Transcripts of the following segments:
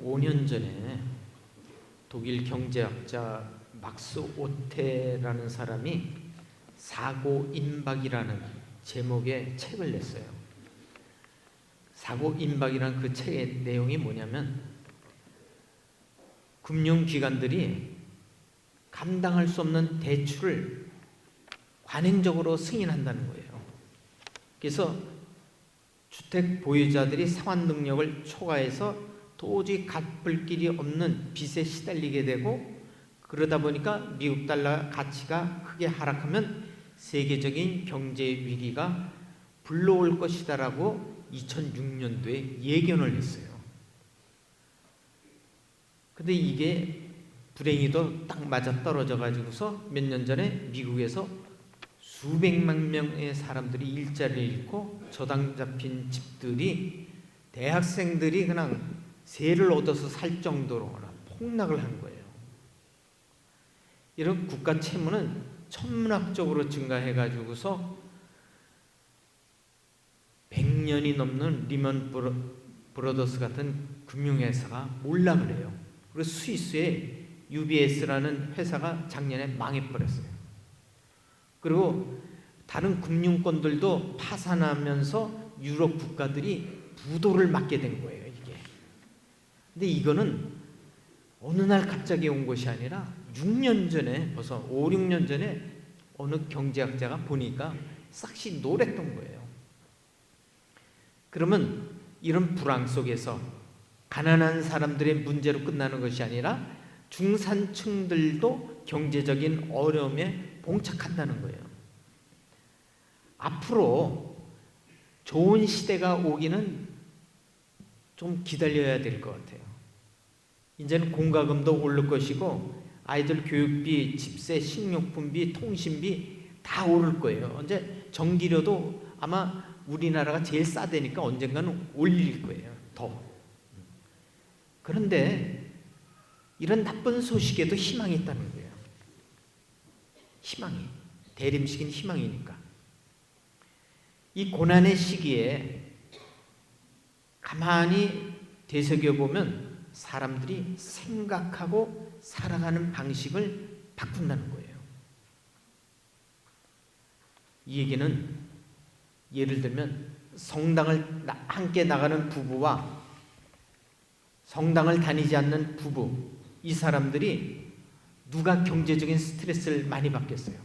5년 전에 독일 경제학자 막스 오테라는 사람이 사고 임박이라는 제목의 책을 냈어요. 사고 임박이라는 그 책의 내용이 뭐냐면 금융기관들이 감당할 수 없는 대출을 관행적으로 승인한다는 거예요. 그래서 주택 보유자들이 상환 능력을 초과해서 도저히 갚을 길이 없는 빚에 시달리게 되고, 그러다 보니까 미국 달러 가치가 크게 하락하면 세계적인 경제 위기가 불러올 것이다라고 2006년도에 예견을 했어요. 근데 이게 불행히도 딱 맞아 떨어져 가지고서 몇 년 전에 미국에서 수백만 명의 사람들이 일자리를 잃고 저당 잡힌 집들이 대학생들이 그냥 세를 얻어서 살 정도로 폭락을 한 거예요. 이런 국가 채무는 천문학적으로 증가해 가지고서 100년이 넘는 리먼 브러더스 같은 금융회사가 몰락을 해요. 그리고 스위스의 UBS라는 회사가 작년에 망해버렸어요. 그리고 다른 금융권들도 파산하면서 유럽 국가들이 부도를 맞게 된 거예요, 이게. 근데 이거는 어느 날 갑자기 온 것이 아니라 6년 전에, 벌써 5, 6년 전에 어느 경제학자가 보니까 싹시 노랬던 거예요. 그러면 이런 불황 속에서 가난한 사람들의 문제로 끝나는 것이 아니라 중산층들도 경제적인 어려움에 봉착한다는 거예요. 앞으로 좋은 시대가 오기는 좀 기다려야 될 것 같아요. 이제는 공과금도 오를 것이고 아이들 교육비, 집세, 식료품비, 통신비 다 오를 거예요. 언제 전기료도 아마 우리나라가 제일 싸대니까 언젠가는 올릴 거예요. 더. 그런데 이런 나쁜 소식에도 희망이 있다는 거예요. 희망이. 대림식인 희망이니까. 이 고난의 시기에 가만히 되새겨보면 사람들이 생각하고 살아가는 방식을 바꾼다는 거예요. 이 얘기는 예를 들면 성당을 함께 나가는 부부와 성당을 다니지 않는 부부, 이 사람들이 누가 경제적인 스트레스를 많이 받겠어요?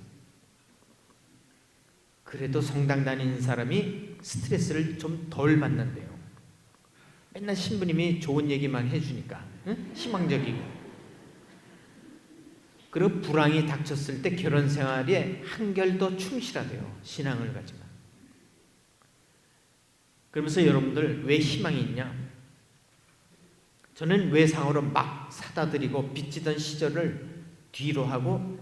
그래도 성당 다니는 사람이 스트레스를 좀 덜 받는데요. 맨날 신부님이 좋은 얘기만 해주니까, 응? 희망적이고. 그리고 불황이 닥쳤을 때 결혼 생활에 한결 더 충실하대요. 신앙을 가지면. 그러면서 여러분들 왜 희망이 있냐? 저는 외상으로 막 사다 드리고 빚지던 시절을 뒤로 하고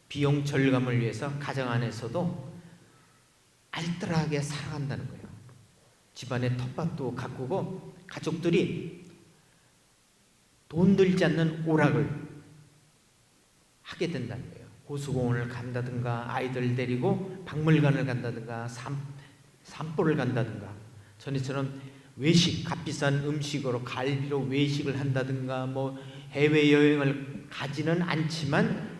비용 절감을 위해서 가정 안에서도 알뜰하게 살아간다는 거예요. 집안에 텃밭도 가꾸고 가족들이 돈 들지 않는 오락을 하게 된다는 거예요. 호수공원을 간다든가 아이들 데리고 박물관을 간다든가 산보를 간다든가, 전에처럼 외식, 값비싼 음식으로 갈비로 외식을 한다든가 뭐 해외여행을 가지는 않지만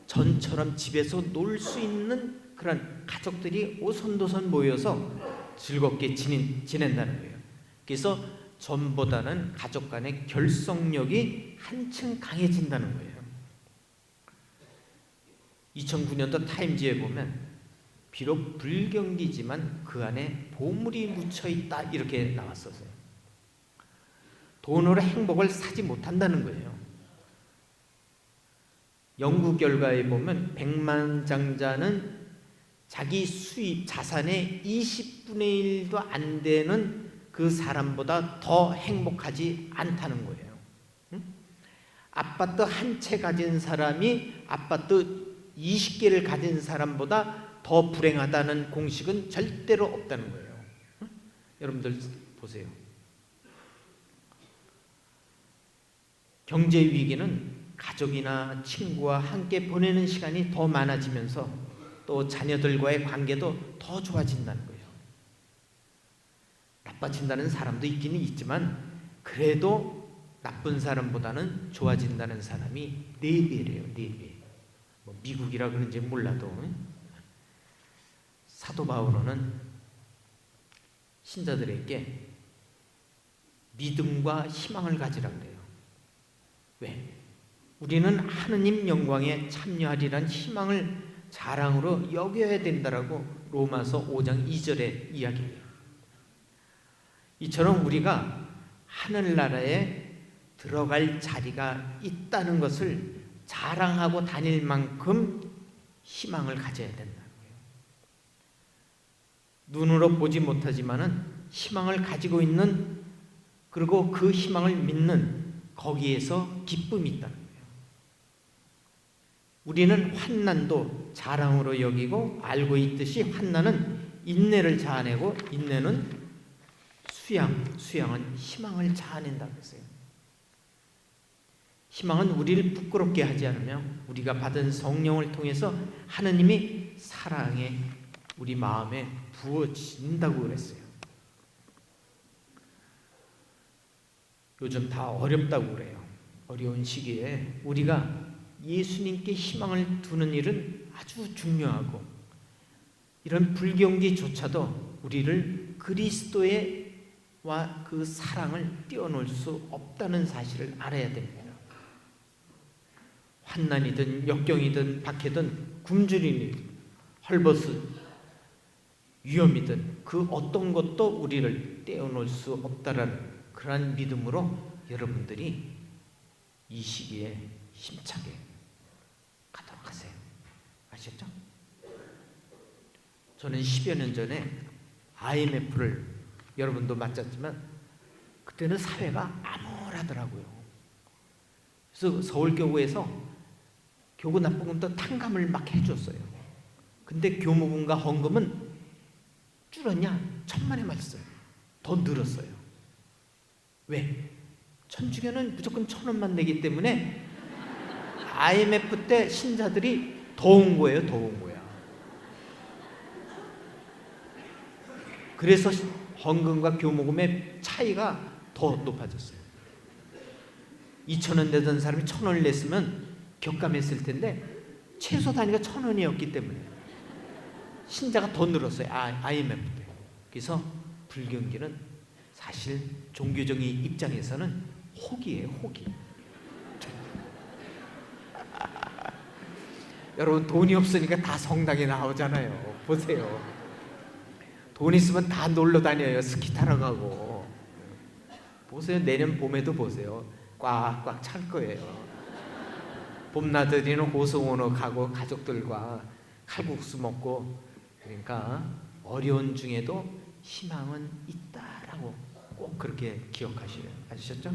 전처럼 집에서 놀 수 있는 그런 가족들이 오손도손 모여서 즐겁게 지낸다는 거예요. 그래서 전보다는 가족 간의 결속력이 한층 강해진다는 거예요. 2009년도 타임지에 보면 비록 불경기지만 그 안에 보물이 묻혀있다 이렇게 나왔었어요. 돈으로 행복을 사지 못한다는 거예요. 연구 결과에 보면 백만장자는 자기 수입 자산의 20분의 1도 안 되는 그 사람보다 더 행복하지 않다는 거예요. 응? 아파트 한 채 가진 사람이 아파트 20개를 가진 사람보다 더 불행하다는 공식은 절대로 없다는 거예요. 응? 여러분들 보세요. 경제 위기는 가족이나 친구와 함께 보내는 시간이 더 많아지면서 또 자녀들과의 관계도 더 좋아진다는 거예요. 나빠진다는 사람도 있기는 있지만 그래도 나쁜 사람보다는 좋아진다는 사람이 4배래요. 4배. 뭐 미국이라 그런지 몰라도 사도 바울은 신자들에게 믿음과 희망을 가지라 그래요. 왜? 우리는 하느님 영광에 참여하리란 희망을 자랑으로 여겨야 된다라고 로마서 5장 2절에 이야기해요. 이처럼 우리가 하늘나라에 들어갈 자리가 있다는 것을 자랑하고 다닐 만큼 희망을 가져야 된다는 거예요. 눈으로 보지 못하지만은 희망을 가지고 있는, 그리고 그 희망을 믿는 거기에서 기쁨이 있다는 거예요. 우리는 환난도 자랑으로 여기고 알고 있듯이 환난은 인내를 자아내고 인내는 수양은 희망을 자아낸다고 했어요. 희망은 우리를 부끄럽게 하지 않으며 우리가 받은 성령을 통해서 하느님이 사랑에 우리 마음에 부어진다고 그랬어요. 요즘 다 어렵다고 그래요. 어려운 시기에 우리가 예수님께 희망을 두는 일은 아주 중요하고, 이런 불경기조차도 우리를 그리스도와 그 사랑을 떼어놓을 수 없다는 사실을 알아야 됩니다. 환난이든 역경이든 박해든 굶주리니 헐벗은 위험이든 그 어떤 것도 우리를 떼어놓을 수 없다라는 그러한 믿음으로 여러분들이 이 시기에 힘차게 가도록 하세요. 아시겠죠? 저는 10여 년 전에 IMF를 여러분도 맞았지만 그때는 사회가 암울하더라고요. 그래서 서울교구에서 교구 납부금도 탕감을 막 해줬어요. 근데 교무금과 헌금은 줄었냐? 천만에 맞았어요. 더 늘었어요. 왜? 천주교는 무조건 1,000원만 내기 때문에 IMF 때 신자들이 더 온 거예요. 더 온 거야. 그래서 헌금과 교무금의 차이가 더 높아졌어요. 2,000원 내던 사람이 1,000원을 냈으면 격감했을 텐데 최소 단위가 1,000원이었기 때문에 신자가 더 늘었어요. IMF 때. 그래서 불경기는 사실 종교적인 입장에서는 혹이에요. 혹이. 여러분, 돈이 없으니까 다 성당에 나오잖아요. 보세요. 돈 있으면 다 놀러 다녀요. 스키 타러 가고. 보세요. 내년 봄에도 보세요. 꽉꽉 찰 거예요. 봄나들이는 호수원으로 가고 가족들과 칼국수 먹고. 그러니까 어려운 중에도 희망은 있다라고 꼭 그렇게 기억하시래요. 아시셨죠?